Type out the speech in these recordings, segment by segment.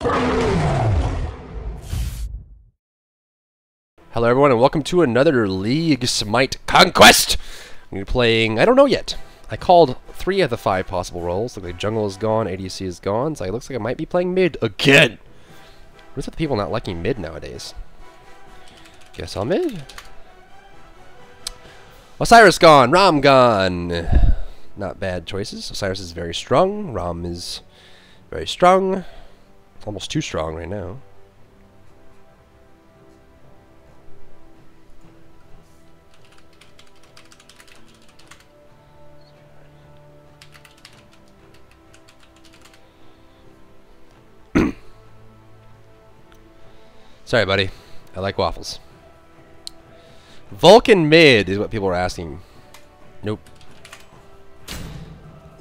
Hello everyone and welcome to another League Smite Conquest! I'm going to be playing, I don't know yet. I called 3 of the 5 possible roles. Looks like jungle is gone, ADC is gone, so it looks like I might be playing mid again! What's with the people not liking mid nowadays? Guess I'll mid. Osiris gone, Ram gone! Not bad choices. Osiris is very strong, Ram is very strong. Almost too strong right now. Sorry, buddy. I like waffles. Vulcan mid is what people are asking. Nope.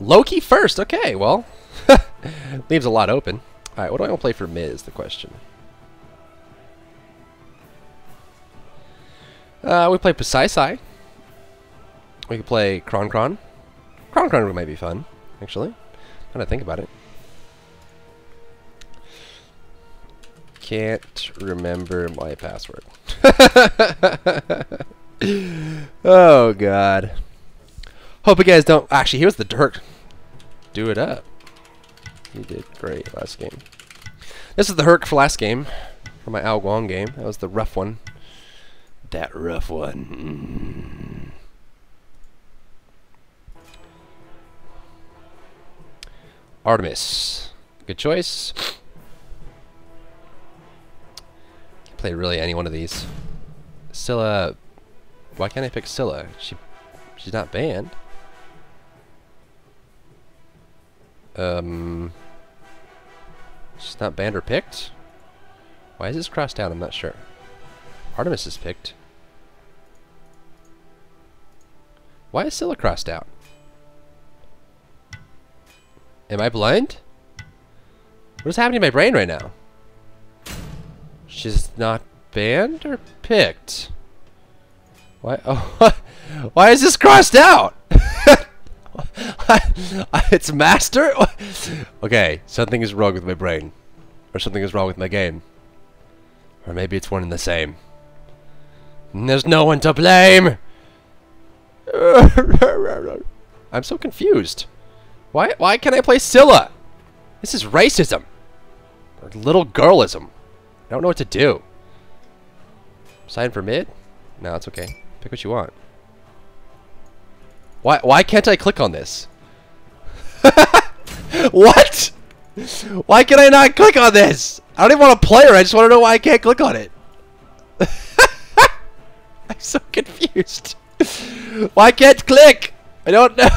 Loki first. Okay, well. Leaves a lot open. Alright, what do I want to play for mid is the question. We play Poseidon. We could play Kron. Kron might be fun, actually. Now that I think about it. Can't remember my password. Oh god. Hope you guys don't. Actually, here's the dirt. Do it up. You did great last game. This is the Herc for last game. For my Ao Guang game. That was the rough one. That rough one. Artemis. Good choice. Play really any one of these. Scylla. Why can't I pick Scylla? She's not banned. She's not banned or picked? Why is this crossed out? I'm not sure. Artemis is picked. Why is Scylla crossed out? Am I blind? What is happening to my brain right now? She's not banned or picked? Why? Oh, why is this crossed out? It's master? Okay, something is wrong with my brain. Or something is wrong with my game. Or maybe it's one and the same. And there's no one to blame! I'm so confused. Why can't I play Scylla? This is racism. Or little girlism. I don't know what to do. Sign for mid? No, it's okay. Pick what you want. Why can't I click on this? What? Why can I not click on this? I don't even want to play her. I just want to know why I can't click on it. I'm so confused. Why can't click? I don't know.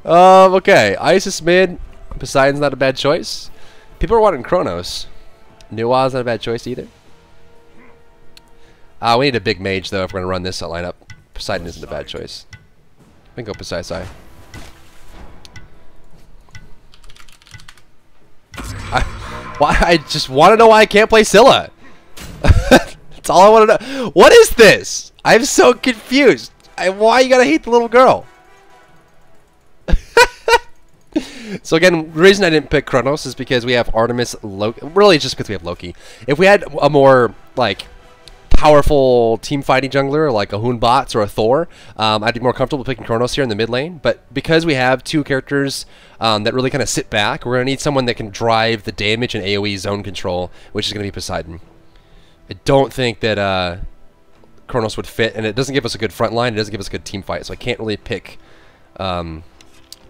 Okay. Isis mid. Poseidon's not a bad choice. People are wanting Kronos. Nua's not a bad choice either. We need a big mage though if we're gonna run this lineup. Poseidon isn't a bad choice. We can go Poseidon. I just want to know why I can't play Scylla. That's all I want to know. What is this? I'm so confused. Why you gotta hate the little girl? So again, the reason I didn't pick Kronos is because we have Artemis, Loki. Really, just because we have Loki. If we had a more like powerful team fighting jungler like a Hoonbots or a Thor, I'd be more comfortable picking Kronos here in the mid lane. But because we have 2 characters that really kind of sit back, we're gonna need someone that can drive the damage and AOE zone control, which is gonna be Poseidon. I don't think that Kronos would fit, and it doesn't give us a good front line. It doesn't give us a good team fight, so I can't really pick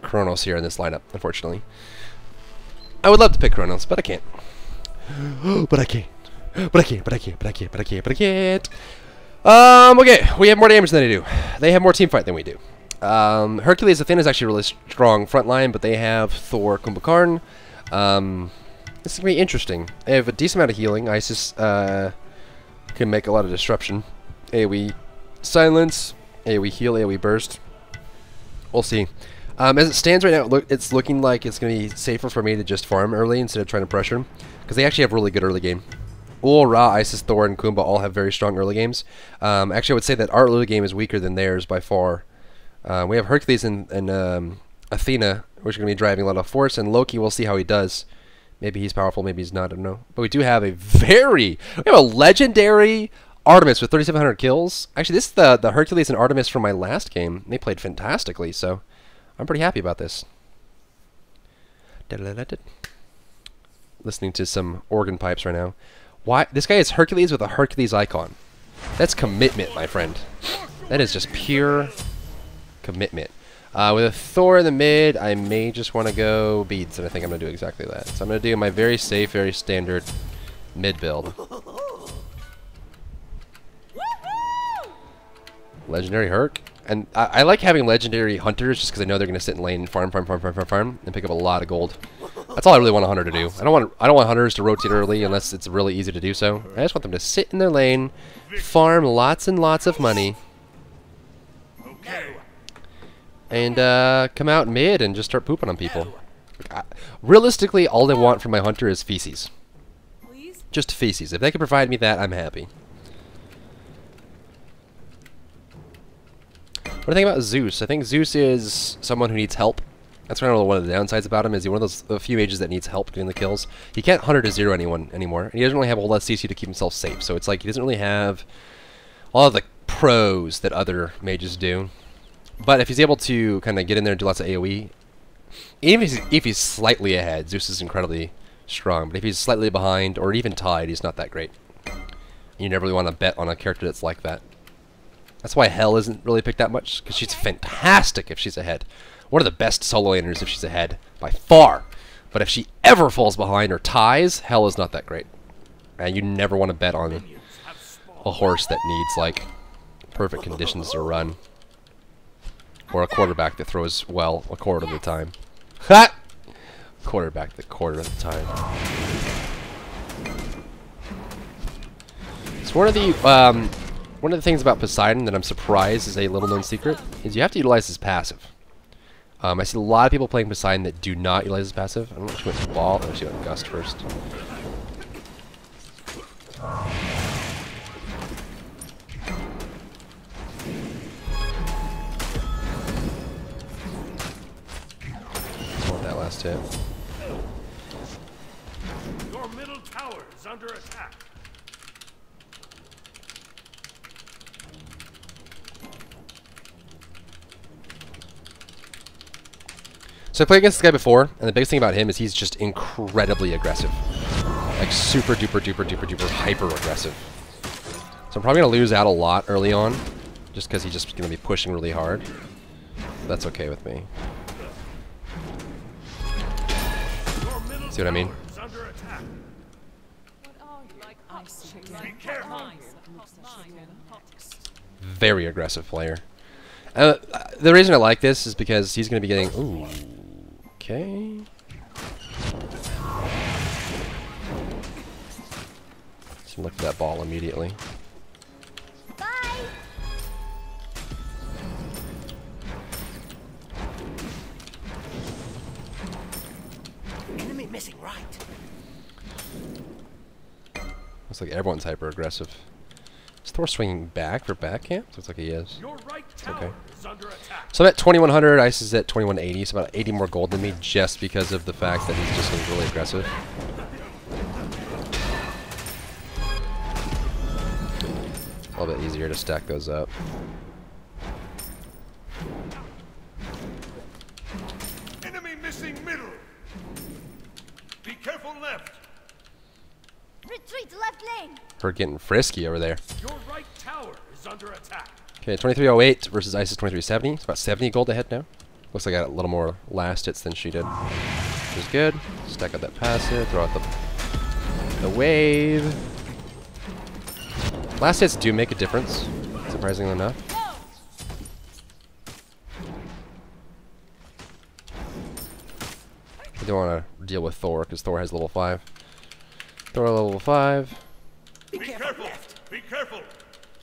Kronos here in this lineup, unfortunately. I would love to pick Kronos, but I can't. But I can't. But I can't. Okay, we have more damage than they do. They have more team fight than we do. Hercules Athena is actually really strong front line, but they have Thor, Kumbhakarn. This is going to be interesting. They have a decent amount of healing. Isis can make a lot of disruption. AoE silence, AoE heal, AoE burst. We'll see. As it stands right now, it's looking like it's going to be safer for me to just farm early instead of trying to pressure them, because they actually have really good early game. Ul, Ra, Isis, Thor, and Kumba all have very strong early games. Actually, I would say that our early game is weaker than theirs by far. We have Hercules and Athena, which are going to be driving a lot of force, and Loki, we'll see how he does. Maybe he's powerful, maybe he's not, I don't know. But we do have we have a legendary Artemis with 3,700 kills. Actually, this is the Hercules and Artemis from my last game. They played fantastically, so I'm pretty happy about this. Listening to some organ pipes right now. Why? This guy is Hercules with a Hercules icon. That's commitment, my friend. That is just pure commitment. With a Thor in the mid, I may just want to go beads, and I think I'm going to do exactly that. So I'm going to do my very safe, very standard mid build. Legendary Herc. And I like having legendary hunters just because I know they're going to sit in lane and farm, and pick up a lot of gold. That's all I really want a hunter to do. I don't want hunters to rotate early unless it's really easy to do so. I just want them to sit in their lane, farm lots and lots of money, and come out mid and just start pooping on people. Realistically, all I want from my hunter is feces. Just feces. If they can provide me that, I'm happy. What do you think about Zeus? I think Zeus is someone who needs help. That's kind of one of the downsides about him, is he's one of those few mages that needs help getting the kills. He can't hunter to zero anyone anymore, and he doesn't really have a whole lot of CC to keep himself safe, so it's like he doesn't really have all of the pros that other mages do. But if he's able to kind of get in there and do lots of AoE, even if he's slightly ahead, Zeus is incredibly strong, but if he's slightly behind, or even tied, he's not that great. You never really want to bet on a character that's like that. That's why Hel isn't really picked that much, because she's fantastic if she's ahead. One of the best solo laners if she's ahead, by far. But if she ever falls behind or ties, Hel is not that great. And you never want to bet on a horse that needs, like, perfect conditions to run. Or a quarterback that throws well a quarter of the time. Ha! Quarterback the quarter of the time. It's one of the things about Poseidon that I'm surprised is a little-known secret, is you have to utilize his passive. I see a lot of people playing Poseidon that do not utilize his passive. I don't know if she went to Ball or she went to Gust first. That last hit. Your middle tower is under attack. So I played against this guy before, and the biggest thing about him is he's just incredibly aggressive. Like super duper duper duper duper hyper aggressive. So I'm probably going to lose out a lot early on, just because he's just going to be pushing really hard. That's okay with me. See what I mean? Very aggressive player. The reason I like this is because he's going to be getting... Ooh. Okay. Just look at that ball immediately. Bye. Enemy missing right. Looks like everyone's hyper aggressive. Is Thor swinging back for backhand? Looks like he is. It's okay. So I'm at 2100, Ice is at 2180, so about 80 more gold than me just because of the fact that he's just really aggressive. A little bit easier to stack those up. Enemy missing middle. Be careful left. Retreat left lane. We're getting frisky over there. Your right tower is under attack. Okay, 2308 versus Ice's 2370. It's about 70 gold ahead now. Looks like I got a little more last hits than she did. Which is good. Stack out that passive, throw out the wave. Last hits do make a difference, surprisingly enough. I don't want to deal with Thor, because Thor has level 5. Thor level 5. Be careful. Be careful.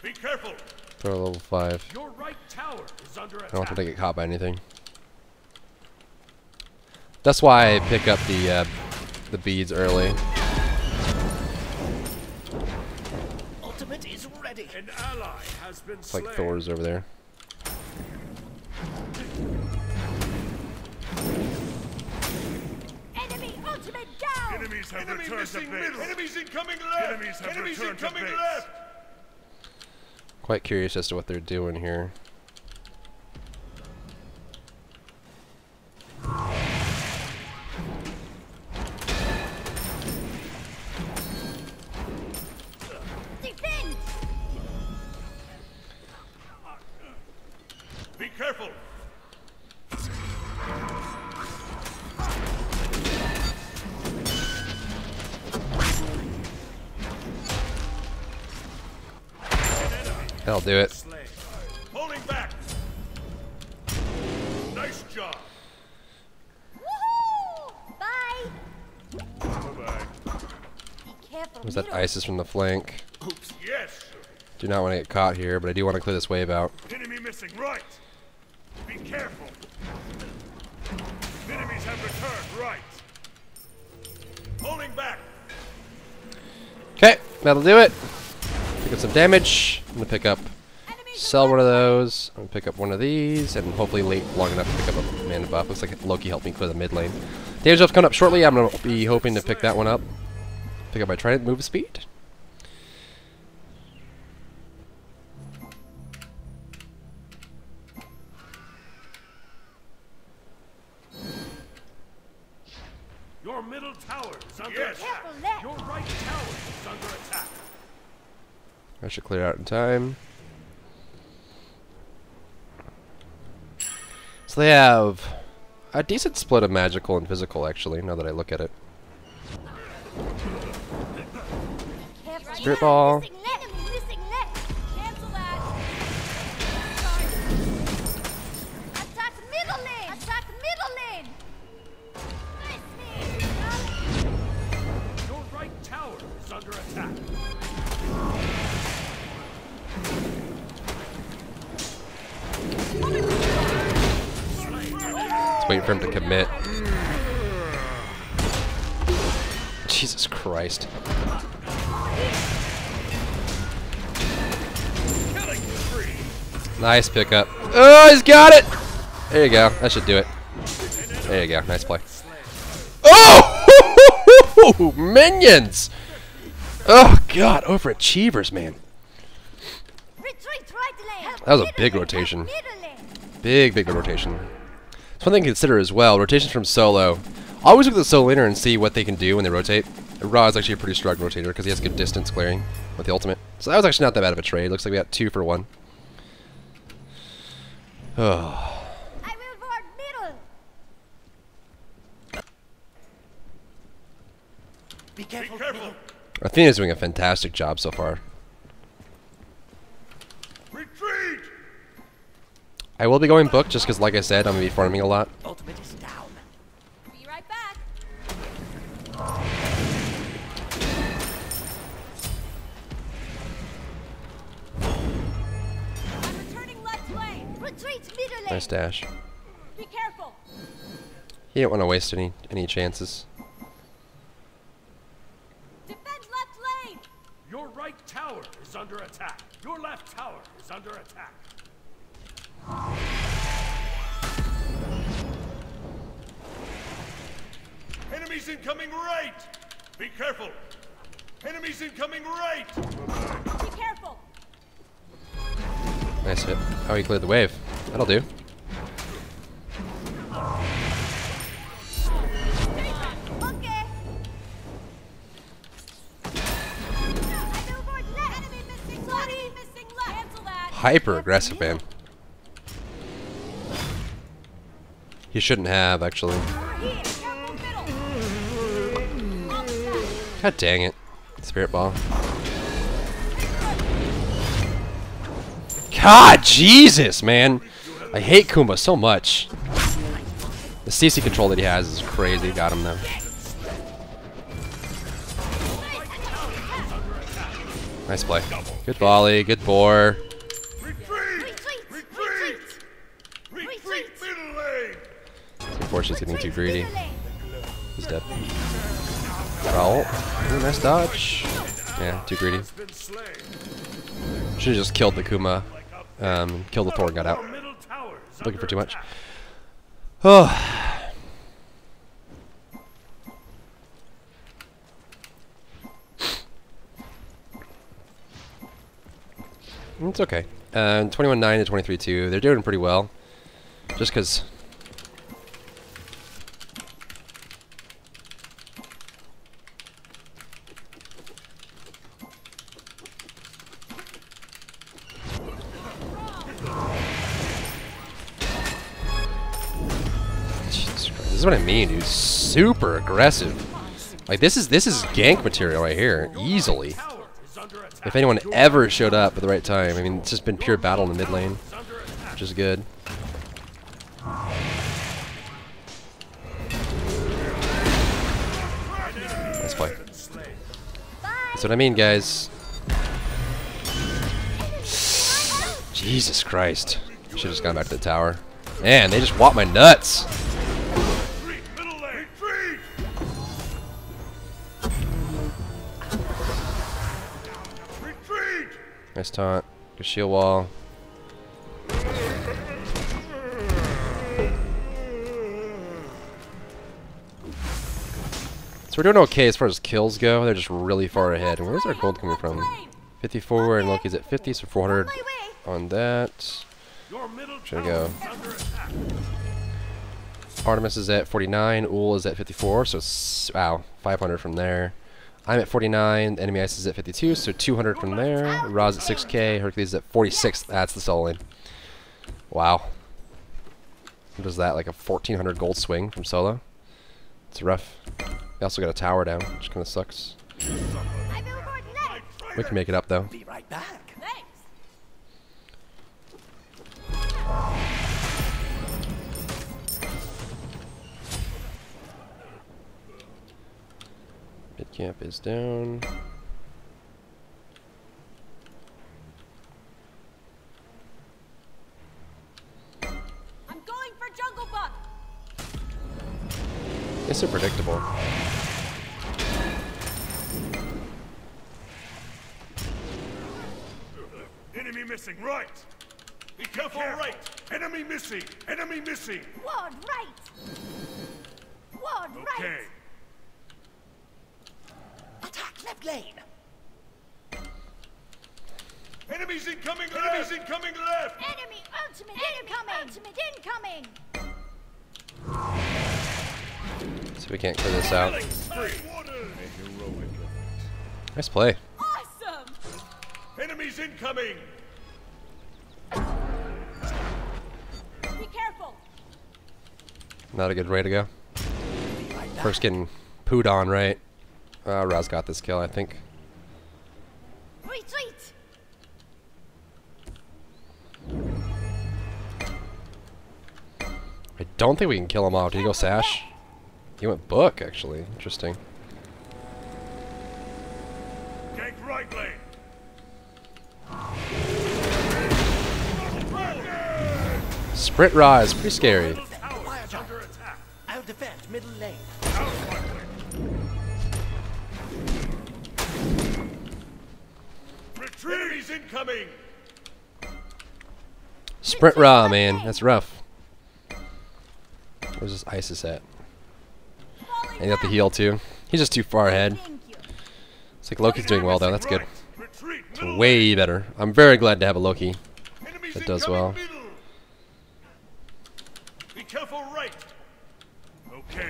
Be careful. Thor level 5. Your right tower is under attack. I don't want them to get caught by anything. That's why I pick up the beads early. Ultimate is ready. An ally has been It's like slain. Thor's over there. Enemies have returned to base. Enemies incoming left. Enemies incoming left. Quite curious as to what they're doing here. Defend! Be careful. That'll do it. Pulling back. Nice job. Woohoo! Bye! Bye-bye. Be careful. Was that middle. ISIS from the flank? Oops. Yes. Do not want to get caught here, but I do want to clear this wave out. Enemy missing right. Be careful. Enemies have returned right. Pulling back. Okay, that'll do it. Pick up some damage. I'm gonna pick up, sell one of those. I'm gonna pick up one of these, and hopefully wait long enough to pick up a mana buff. Looks like Loki helped me clear the mid lane. Damage buff's coming up shortly. I'm gonna be hoping to pick that one up. Pick up my trident move speed. Your middle tower is under attack. Careful left. Your right tower is under attack. I should clear out in time. So they have a decent split of magical and physical, actually, now that I look at it. Careful. Spirit ball. Missing left. Enemy missing left. Cancel that. Attack middle lane. Attack middle lane. Nice hit. Your right tower is under attack. Let's wait for him to commit. Jesus Christ. Killing spree. Nice pickup. Oh, he's got it! There you go. That should do it. There you go. Nice play. Oh! Minions! Oh, God. Overachievers, man. Retreat right lane. That was a big rotation. Middle lane. Big rotation. It's one thing to consider as well. Rotations from solo. Always look at the solo laner and see what they can do when they rotate. Ra is actually a pretty strong rotator because he has good distance clearing with the ultimate. So that was actually not that bad of a trade. Looks like we got 2 for 1. Oh. I will ward middle. Be careful. Athena's doing a fantastic job so far. Retreat. I will be going book just because, like I said, I'm going to be farming a lot. Ultimate is down. Be right back. I'm returning left lane. Retreat middle lane. Nice dash. Be careful. He didn't want to waste any chances. Defend left lane. Your right tower is under attack. Your left tower is under attack. Enemies incoming right. Be careful. Enemies incoming right. Be careful. Nice hit. Oh, he cleared the wave. That'll do. Okay. I will ward left. Enemy missing left. Enemy missing left. Cancel that. Hyper aggressive, man. He shouldn't have, actually. Over here. Careful middle. On the top. God dang it. Spirit ball. God, Jesus, man. I hate Kumba so much. The CC control that he has is crazy. Got him, though. Nice play. Good volley. Good boar. Retreat. Retreat. Retreat. Middle lane. Unfortunately, he's getting too greedy. Middle lane. He's dead. Foul. Ooh, nice dodge. Yeah, too greedy. Been slain. Should have just killed the Kuma. Killed the Thor and got out. Your middle tower is Looking for under too much. attack. Oh. It's okay. 21-9 to 23-2. They're doing pretty well. Just because... Jesus Christ. This is what I mean, dude. Super aggressive. Like, this is gank material right here. Easily. If anyone ever showed up at the right time. I mean, it's just been pure battle in the mid lane. Which is good. Nice play. That's what I mean, guys. Jesus Christ. Should've just gone back to the tower. Man, they just whopped my nuts. Nice taunt. Good shield wall. So we're doing okay as far as kills go. They're just really far ahead. And where's our gold coming from? 54 and Loki's at 50, so 400 on that. Should I go? Artemis is at 49. Ul is at 54, so it's, wow, 500 from there. I'm at 49. Enemy Ice is at 52, so 200 from there. Ra's at 6k. Hercules is at 46. That's the solo lane. Wow. What is that? Like a 1400 gold swing from solo? It's rough. We also got a tower down, which kind of sucks. We can make it up though. Be right back. Thanks. Mid camp is down. I'm going for Jungle Buck. It's so predictable. Enemy missing, right! Be careful, right! Enemy missing! Enemy missing! Ward right! Ward Okay. right! Attack left lane. Enemies incoming left! Enemies incoming left! Enemy ultimate incoming! Ultimate incoming! So we can't clear this out. Free. Nice play. Awesome. Enemies incoming! Be careful. Not a good way to go. First getting pooed on, right? Raz got this kill, I think. Retreat! I don't think we can kill him off. Did he go Sash? He went Book, actually. Interesting. Gank right lane! Sprint Ra is pretty scary. Tower is under attack! I'll defend middle lane. Out right lane! Retreat! Enemies incoming! Sprint Ra, man. That's rough. Where's this Isis at? And he got the heal, too. He's just too far ahead. Thank you. It's like Loki's doing well, though. That's good. Retreat! It's way better. I'm very glad to have a Loki. Enemies That does incoming well. middle. Be careful, right! Okay.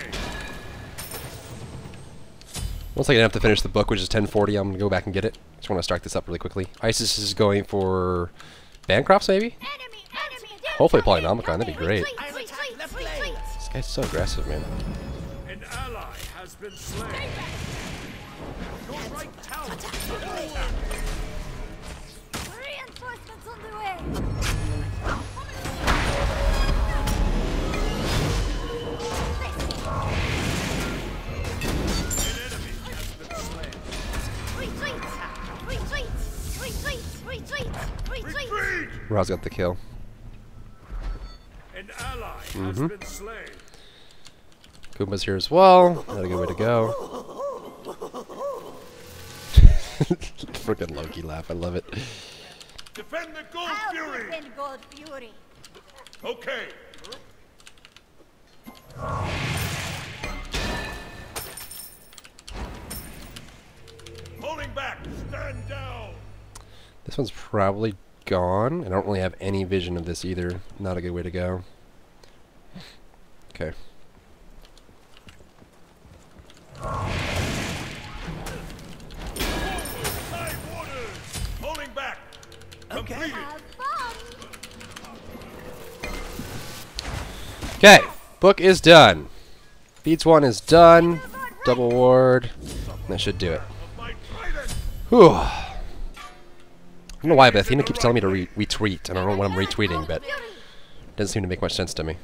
Once I get enough to finish the book, which is 1040, I'm going to go back and get it. Just want to start this up really quickly. Isis is going for Bancrofts, maybe? Enemy ultimate Hopefully incoming! Polynomicon, that'd be great. Retreat, I'll retreat, attack left retreat. lane. This guy's so aggressive, man. An ally has been slain. Your right tower is under attack. Reinforcements on the way! An enemy has been slain. Retreat! Retreat! Retreat! Retreat! Retreat! Retreat! Ra's got the kill. An ally has been slain. Goomba's here as well. Not a good way to go. Freaking Loki laugh. I love it. Defend the gold I'll fury. defend Gold Fury! Okay. Holding back. Stand down. This one's probably gone. I don't really have any vision of this either. Not a good way to go. Okay. High waters! Holding back! Completed! Have fun. Okay, book is done. Feeds 1 is done. Double ward. That should do it. My trident! Whew. I don't know why, but Athena keeps telling me to retweet. I don't know what I'm retweeting, but it doesn't seem to make much sense to me.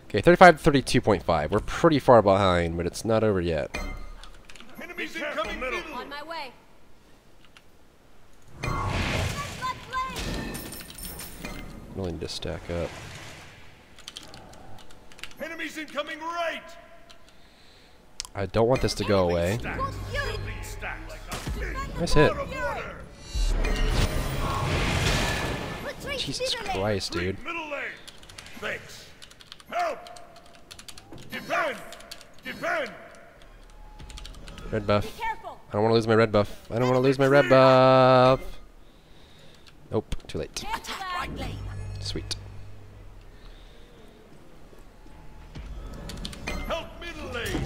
Okay, 35 to 32.5. We're pretty far behind, but it's not over yet. Enemies incoming middle! On my way. Really need to stack up. Enemies incoming right! I don't want this to go away. Stacks. Building stacks. Nice hit. Out of order! Retreat Jesus speedily. Christ, dude. Middle lane! Thanks! Help! Defend! Defend! Red buff. Careful. I don't want to lose my red buff. I don't want to lose my red buff. Nope, too late. Right lane. Sweet. Help middle lane!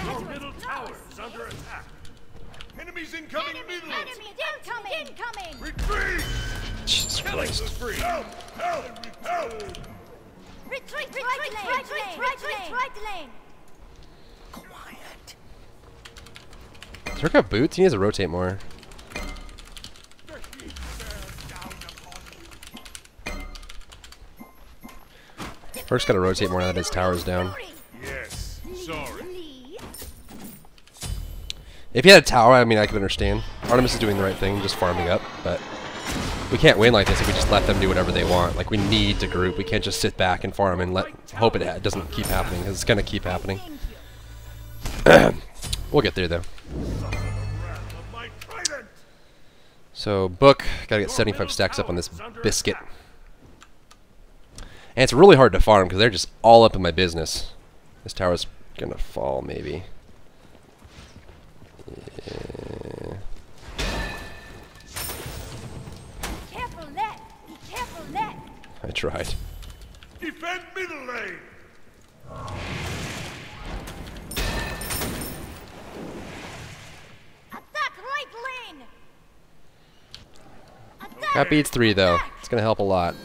Your middle tower is under attack! Enemies incoming middle! Enemy incoming. Incoming. Retreat! Jesus Killing Christ. spree! Help! Help! Help! Retreat. Right lane. Right lane. Quiet. Does Rick have boots? He needs to rotate more. First gotta rotate more now that his tower's down. Yes, sorry. Lead. If he had a tower, I mean, I could understand. Artemis is doing the right thing, just farming up, but we can't win like this if we just let them do whatever they want. Like, we need to group. We can't just sit back and farm and hope it doesn't keep happening, because it's gonna keep happening. We'll get there, though. My trident! So, book, gotta get 75 stacks up on this biscuit. And it's really hard to farm, because they're just all up in my business. This tower's gonna fall, maybe. Yeah. Careful left. Be careful left. I tried. Defend middle lane! Attack right lane. Attack. That beats 3, though. It's gonna help a lot.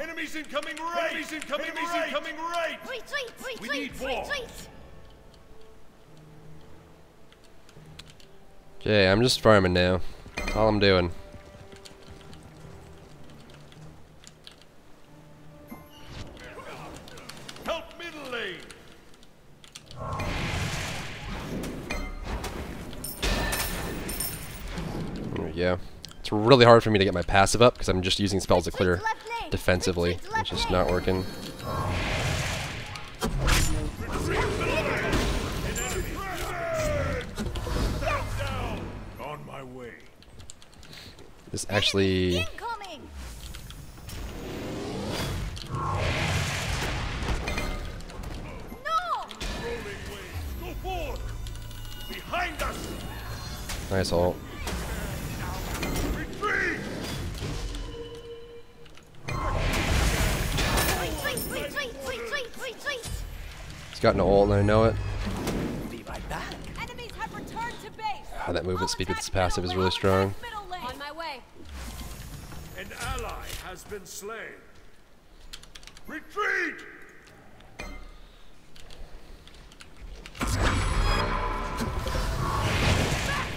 Enemies incoming right! Enemies incoming right! Retreat. We need more. Retreat. Okay, I'm just farming now. That's all I'm doing. Help middle lane! There we go. It's really hard for me to get my passive up because I'm just using spells to clear Retreat left lane. defensively. Retreat left It's just lane. not working. Down! On my way. This actually... Incoming. No. Rolling waves! Go forth! Behind us! Nice ult. Retreat! Retreat. He's got no ult and I know it. Be right back. Enemies have returned to base. Ah, that movement speed with this passive is really strong. Middle lane. On my way. An ally has been slain. Retreat!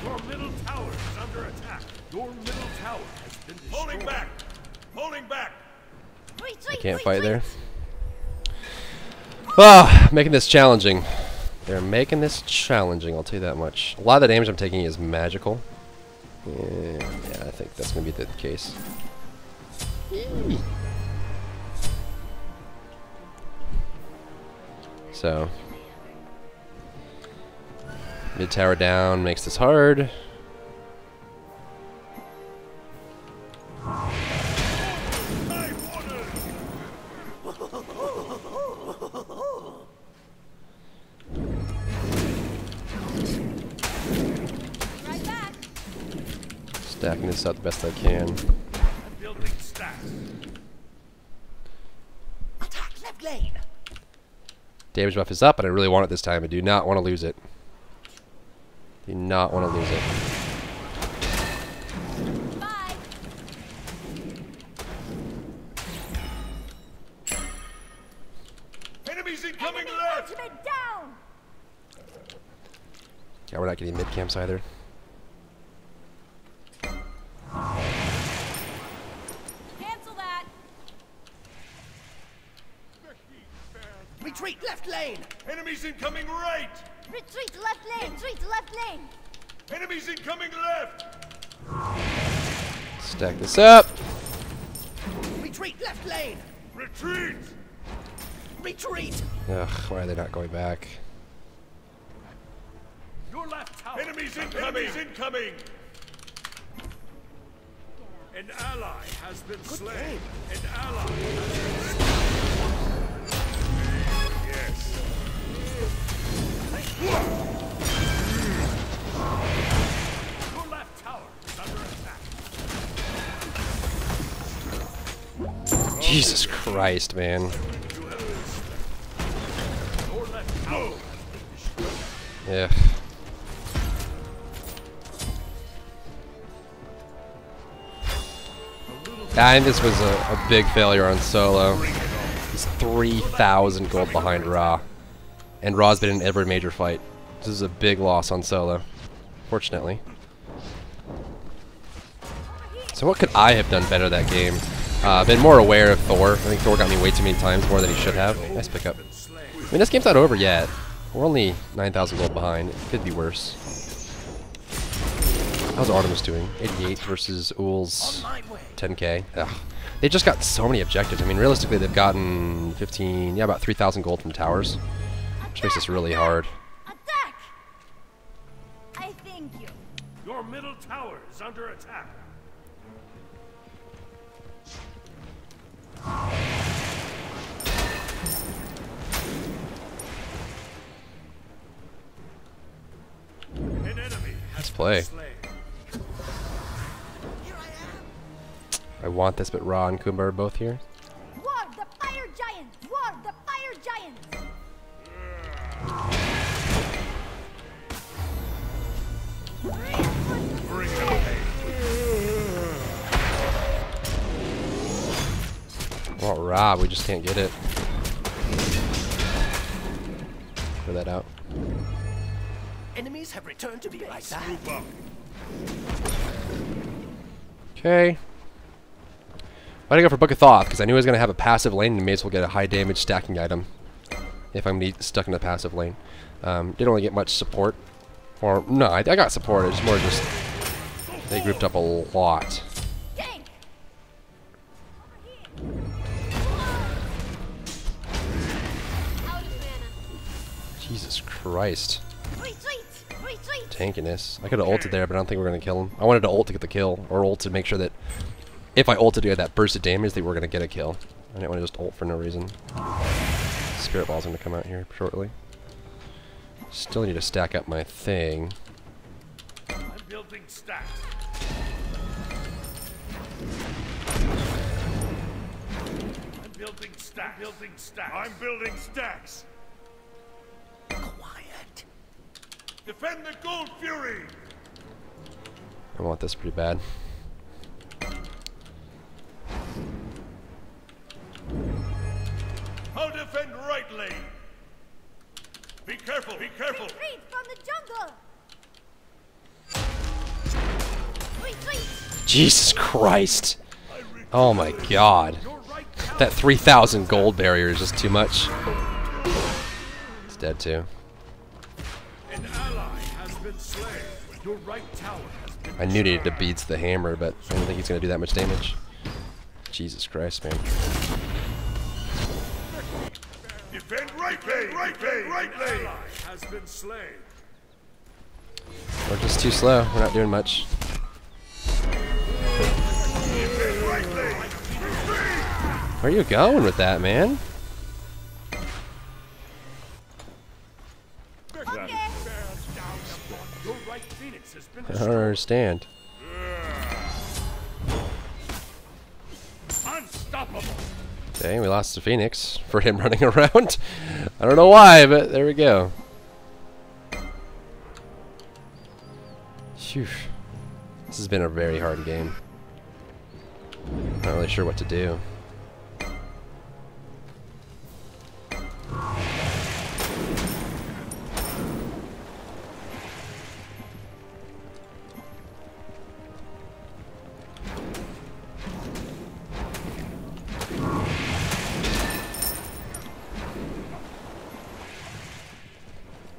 Your middle tower is under attack. Your middle tower has been destroyed. Holding back! Holding back! I can't fight there. Ah, making this challenging. They're making this challenging, I'll tell you that much. A lot of the damage I'm taking is magical. Yeah, I think that's going to be the case. So, mid tower down makes this hard. High waters! Stacking this up the best I can. I'm building stacks. Attack left lane. Damage buff is up, and I really want it this time. I do not want to lose it. Do not want to lose it. Bye. Enemies incoming Enemy left. ultimate down. Yeah, we're not getting mid camps either. Cancel that. Retreat left lane. Enemies incoming right. Retreat left lane. Retreat left lane. Enemies incoming left. Stack this up. Retreat left lane. Retreat. Retreat. Ugh, why are they not going back? Your left tower. Enemies incoming. Enemies incoming. An ally has been slain. game. An ally has been slain. Yes. Your left tower is under attack. Jesus Christ, man. You have missed. Your left tower has been destroyed. Yeah. I think this was a big failure on solo. He's 3,000 gold behind Ra. And Ra's been in every major fight. This is a big loss on solo. Fortunately. So what could I have done better that game? Been more aware of Thor. I think Thor got me way too many times, more than he should have. Nice pickup. I mean, this game's not over yet. We're only 9,000 gold behind. It could be worse. How's Artemis doing? 88 versus Ull's 10k. Ugh. They just got so many objectives. I mean, realistically, they've gotten 15, yeah, about 3,000 gold from towers. Which makes this really hard. Attack. I thank you. Your middle tower is under attack. An enemy has play. been slain. I want this, but Ra and Kumba are both here. War the fire giant. War the fire giant. Bring the pain. I want Ra, we just can't get it. Clear that out. Enemies have returned to base. Move up. Okay. Why'd I go for Book of Thoth? Because I knew I was going to have a passive lane and may as well get a high damage stacking item. If I'm stuck in a passive lane. Didn't really get much support. Or, no, I got support. It's more just, they grouped up a lot. Gank. Out of mana. Jesus Christ. Retreat. Retreat. Tankiness. I could have ulted there, but I don't think we're going to kill him. I wanted to ult to get the kill. Or ult to make sure that if I ulted to get that burst of damage, they were going to get a kill. I didn't want to just ult for no reason. Spirit Ball's going to come out here shortly. Still need to stack up my thing. I'm building stacks. I'm building stacks. Building stacks. I'm building stacks. Quiet. Defend the Gold Fury. I want this pretty bad. How defend right lane? Be careful. Be careful. Retreat from the jungle. Retreat. Jesus Christ. Oh my god. That 3,000 gold barrier is just too much. It's dead too. An ally has been slain. Your right tower has been I knew he needed to beats the hammer, but I don't think he's going to do that much damage. Jesus Christ, man. defend right lane. Right lane. Right lane. Ally has been slain. We're just too slow. We're not doing much. Defend right lane. Where are you going with that, man? Okay. Your right Phoenix has been I don't understand. Okay, we lost to Phoenix for him running around. I don't know why, but there we go. Phew. This has been a very hard game. Not really sure what to do.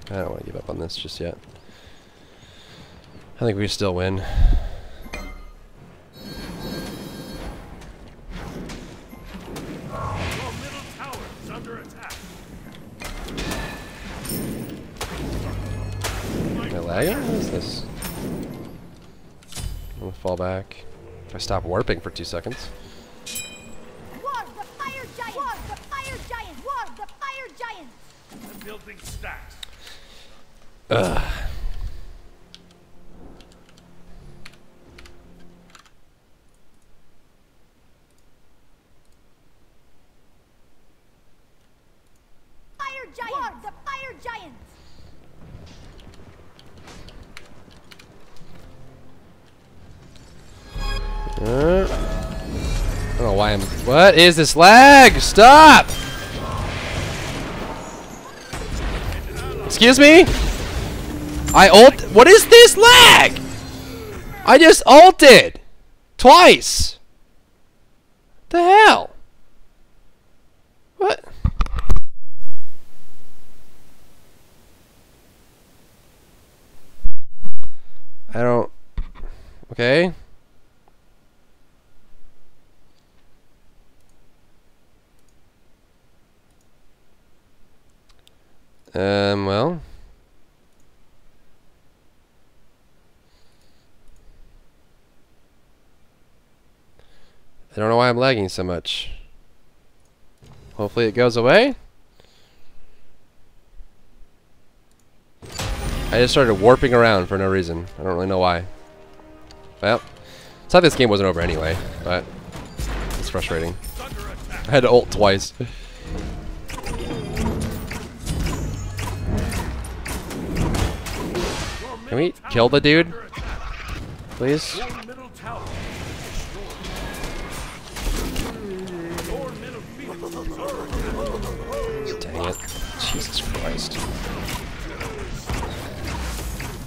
I don't want to give up on this just yet. I think we can still win. Your middle tower is under attack. Am I lagging? What is this? I'm gonna fall back. If I stop warping for 2 seconds. War the fire giant! War the fire giant! War the fire giant! The building stacks. Ugh. Fire giant! War the fire giant! I don't know why I'm. What is this lag? Stop! Excuse me? I ult. What is this lag? I just ulted twice. The hell? What? I don't. Okay. Well. I don't know why I'm lagging so much. Hopefully it goes away. I just started warping around for no reason. I don't really know why. Well, it's not this game wasn't over anyway, but it's frustrating. I had to ult twice. Can we kill the dude? Please? Your middle tower Your middle field is under Dang it. Jesus Christ.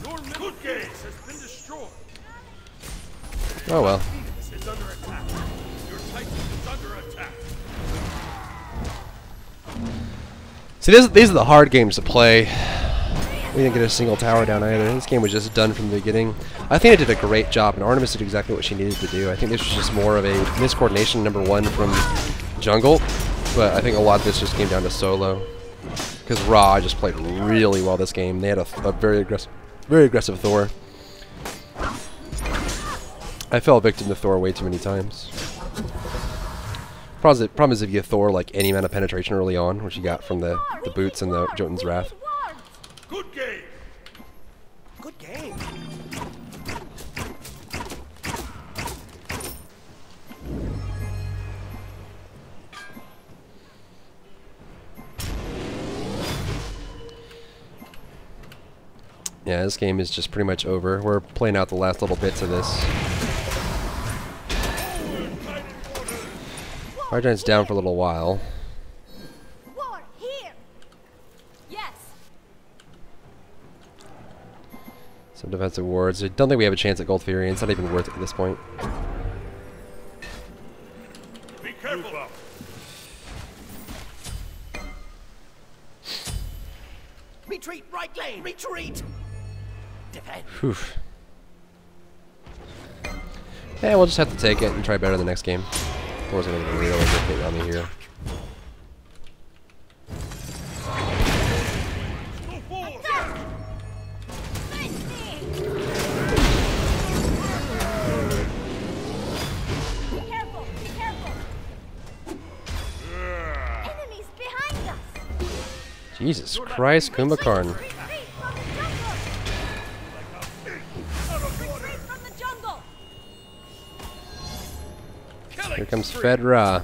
Your middle gate has been destroyed. Oh well. Phoenix is under attack. Your Titan is under attack. See, these are the hard games to play. We didn't get a single tower down either. This game was just done from the beginning. I think it did a great job, and Artemis did exactly what she needed to do. I think this was just more of a miscoordination, #1, from jungle, but I think a lot of this just came down to solo. Because Ra just played really well this game. They had a very aggressive Thor. I fell victim to Thor way too many times. Problem is if you Thor like any amount of penetration early on, which you got from the boots and the Jotun's Wrath. Good game. Good game. Yeah, this game is just pretty much over. We're playing out the last little bits of this. Fire Giant's down for a little while. War here! Yes. Some defensive wards. I don't think we have a chance at Gold Fury. It's not even worth it at this point. Be careful. Retreat, right lane. Retreat. Defend. Whew. Yeah, we'll just have to take it and try better the next game. Thor's gonna get a really good hit on me here. Go forward. Be careful! Be careful! Enemies behind us! Jesus Christ, Kumbhakarn. Retreat from the jungle! Retreat from the jungle. Here comes Fedra.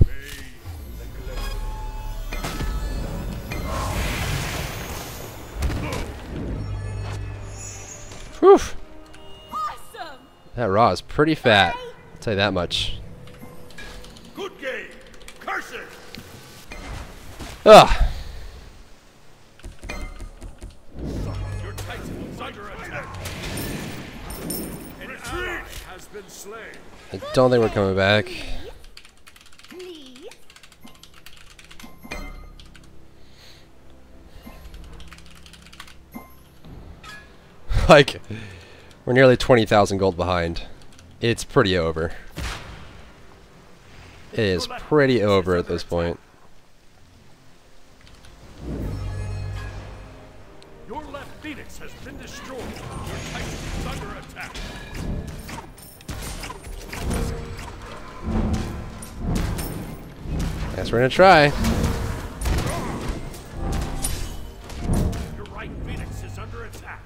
That Raw is pretty fat. I'll tell you that much. Good game. Curses. Ugh. Your Titan is under attack. An ally has been slain. I don't think we're coming back. Please. Like, we're nearly 20,000 gold behind. It's pretty over. It is pretty over at this point. Your left Phoenix has been destroyed. Your Titan is under attack. Guess we're gonna try. Your right Phoenix is under attack.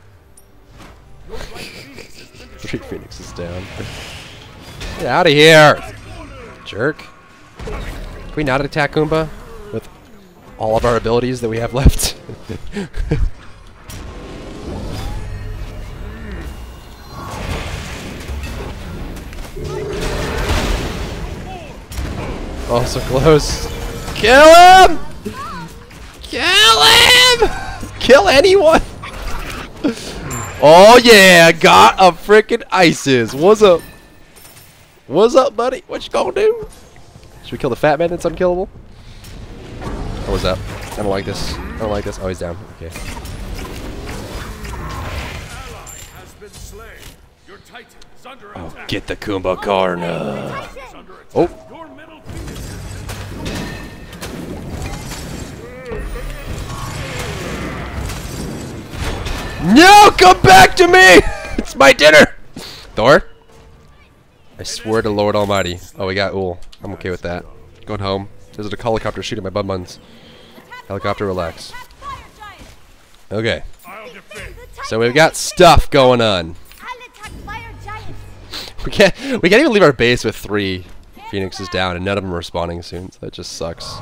Your right Phoenix has been Three destroyed. Phoenixes down. Get out of here! Jerk. Can we not attack Goomba with all of our abilities that we have left? Oh, so close. Kill him! Kill him! Kill anyone! Oh yeah, got a frickin' ISIS. What's up? What's up, buddy? What you gonna do? Should we kill the fat man that's unkillable? Or was that? I don't like this. I don't like this. Oh, he's down. Okay. Ally has been slain. Your Titan is under Oh, attack. get the Kumba corner. Is under attack. Oh. Your middle Phoenix has No, come back to me! It's my dinner! Thor? I swear to Lord Almighty. Oh, we got Ull. I'm okay with that. Going home. There's a helicopter shooting my bum buns. Helicopter, relax. Fire giant. Okay. I'll defend. So we've got stuff going on. I'll attack fire giants. We can't even leave our base with 3 Phoenixes down and none of them are spawning soon, so that just sucks.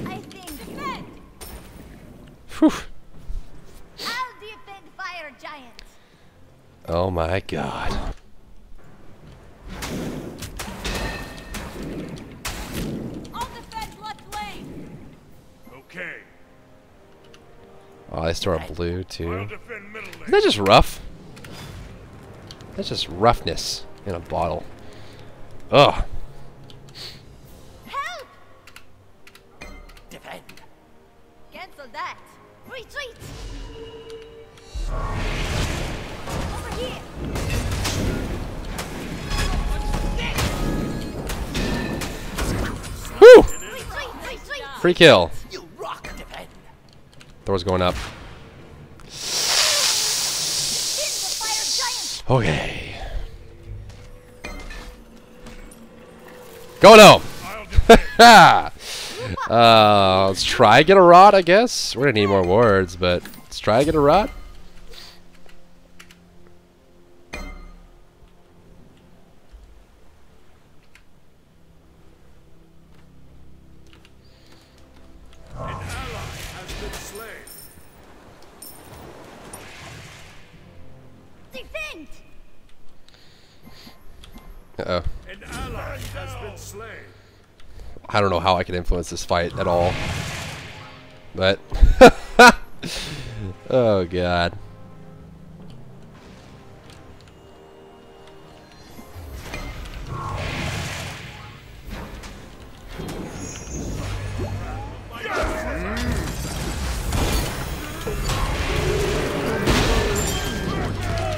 I think defend. Whew. I'll defend fire giants. Oh my god. I'll defend left lane. Okay. Oh, they store a blue I'll too. defend middle lane. Isn't that just rough? That's just roughness in a bottle. Ugh. Help! Defend. Cancel that. Retreat. Over here. Whew! Retreat. Retreat. Free kill. You rock. Defend. Thor's going up. Defend the fire giants. Okay. Going home. I'll defend. Ha! Let's try get a rod, I guess. We're gonna need more wards, but let's try get a rod. An ally has been slain. Defend. Uh-oh. An ally has been slain. I don't know how I can influence this fight at all. But oh god.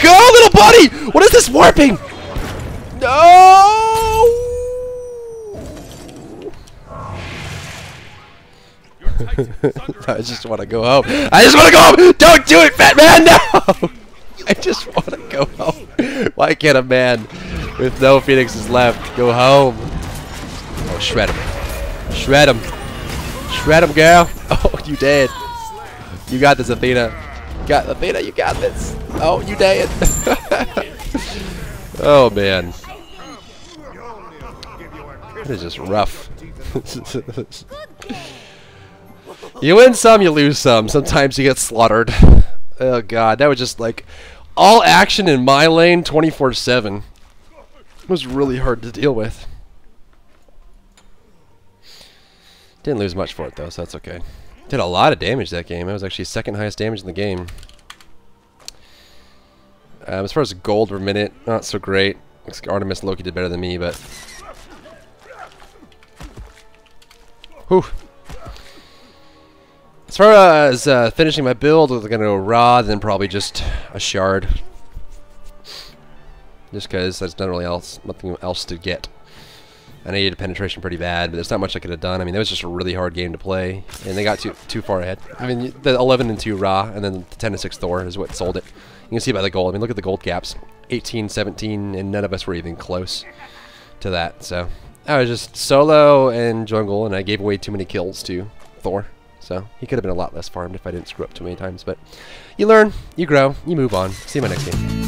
Go, little buddy! What is this warping? No! Your Titan is under I just want to go home. I just want to go home! Don't do it, fat man! No! I just want to go home. Why can't a man with no Phoenixes left go home? Oh, shred him. Shred him. Shred him, girl. Oh, you dead. You got this, Athena. Athena, you got this. Oh, you dead. Oh, man. That is just rough. You win some, you lose some. Sometimes you get slaughtered. Oh god, that was just like all action in my lane 24/7. It was really hard to deal with. Didn't lose much for it though, so that's okay. Did a lot of damage that game. It was actually second highest damage in the game. As far as gold per minute, not so great. Looks like Artemis and Loki did better than me, but... Whew. As far as finishing my build, we're going to go Raw, then probably just a Shard. Just because there's nothing else to get. I needed penetration pretty bad, but there's not much I could have done. I mean, it was just a really hard game to play, and they got too far ahead. I mean, the 11-2 Ra, and then the 10-6 Thor is what sold it. You can see by the gold. I mean, look at the gold gaps. 18, 17, and none of us were even close to that. So I was just solo and jungle, and I gave away too many kills to Thor. So he could have been a lot less farmed if I didn't screw up too many times. But you learn, you grow, you move on. See you in my next game.